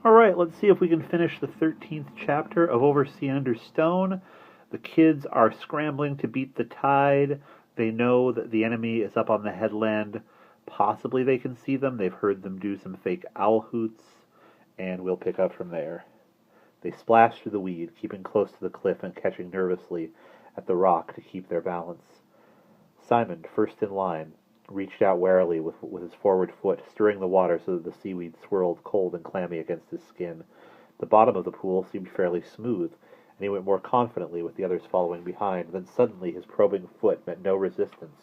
Alright, let's see if we can finish the 13th chapter of Over Sea and Under Stone. The kids are scrambling to beat the tide. They know that the enemy is up on the headland. Possibly they can see them. They've heard them do some fake owl hoots, and we'll pick up from there. They splash through the weed, keeping close to the cliff and catching nervously at the rock to keep their balance. Simon, first in line, reached out warily with his forward foot, stirring the water so that the seaweed swirled cold and clammy against his skin. The bottom of the pool seemed fairly smooth, and he went more confidently with the others following behind. Then suddenly his probing foot met no resistance,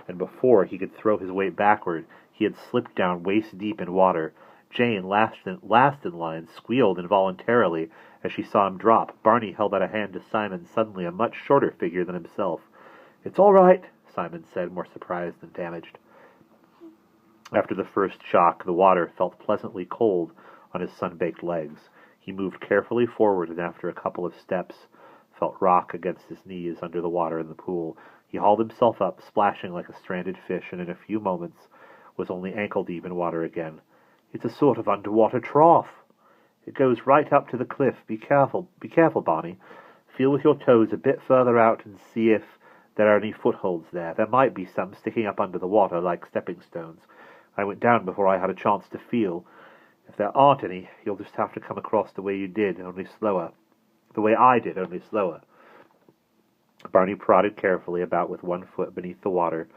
and before he could throw his weight backward, he had slipped down waist-deep in water. Jane, last in line, squealed involuntarily as she saw him drop. Barney held out a hand to Simon, suddenly a much shorter figure than himself. "It's all right," Simon said, more surprised than damaged. After the first shock, the water felt pleasantly cold on his sun-baked legs. He moved carefully forward, and after a couple of steps, felt rock against his knees under the water in the pool. He hauled himself up, splashing like a stranded fish, and in a few moments was only ankle-deep in water again. "It's a sort of underwater trough. It goes right up to the cliff. Be careful, Barney. Feel with your toes a bit further out and see if there are any footholds there. There might be some sticking up under the water like stepping stones. I went down before I had a chance to feel. If there aren't any, you'll just have to come across the way you did, only slower. The way I did, only slower." Barney prodded carefully about with one foot beneath the water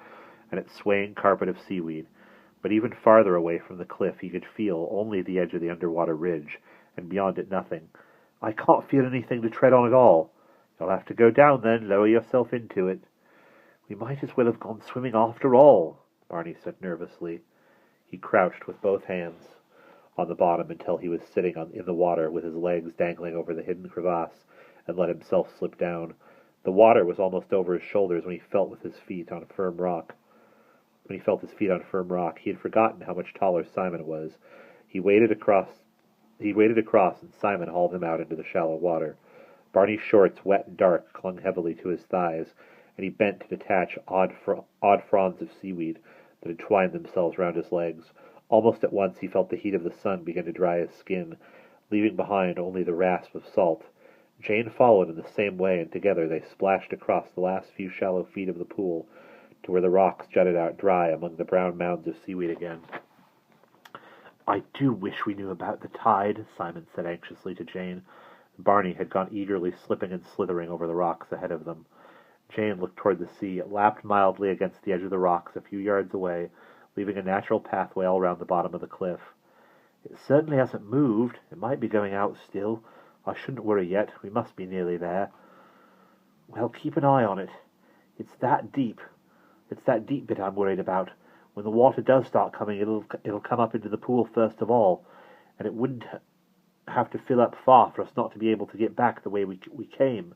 and its swaying carpet of seaweed. But even farther away from the cliff he could feel only the edge of the underwater ridge, and beyond it nothing. "I can't feel anything to tread on at all." "You'll have to go down then, lower yourself into it." "We might as well have gone swimming after all," Barney said nervously. He crouched with both hands on the bottom until he was sitting in the water with his legs dangling over the hidden crevasse, and let himself slip down. The water was almost over his shoulders when he felt his feet on firm rock. He had forgotten how much taller Simon was. He waded across, and Simon hauled him out into the shallow water. Barney's shorts, wet and dark, clung heavily to his thighs, and he bent to detach odd fronds of seaweed that had twined themselves round his legs. Almost at once he felt the heat of the sun begin to dry his skin, leaving behind only the rasp of salt. Jane followed in the same way, and together they splashed across the last few shallow feet of the pool to where the rocks jutted out dry among the brown mounds of seaweed again. "I do wish we knew about the tide," Simon said anxiously to Jane. Barney had gone eagerly slipping and slithering over the rocks ahead of them. Jane looked toward the sea. It lapped mildly against the edge of the rocks a few yards away, leaving a natural pathway all round the bottom of the cliff. "It certainly hasn't moved. It might be going out still. I shouldn't worry yet. We must be nearly there." "Well, keep an eye on it. It's that deep bit I'm worried about. When the water does start coming, it'll come up into the pool first of all, and it wouldn't have to fill up far for us not to be able to get back the way we came.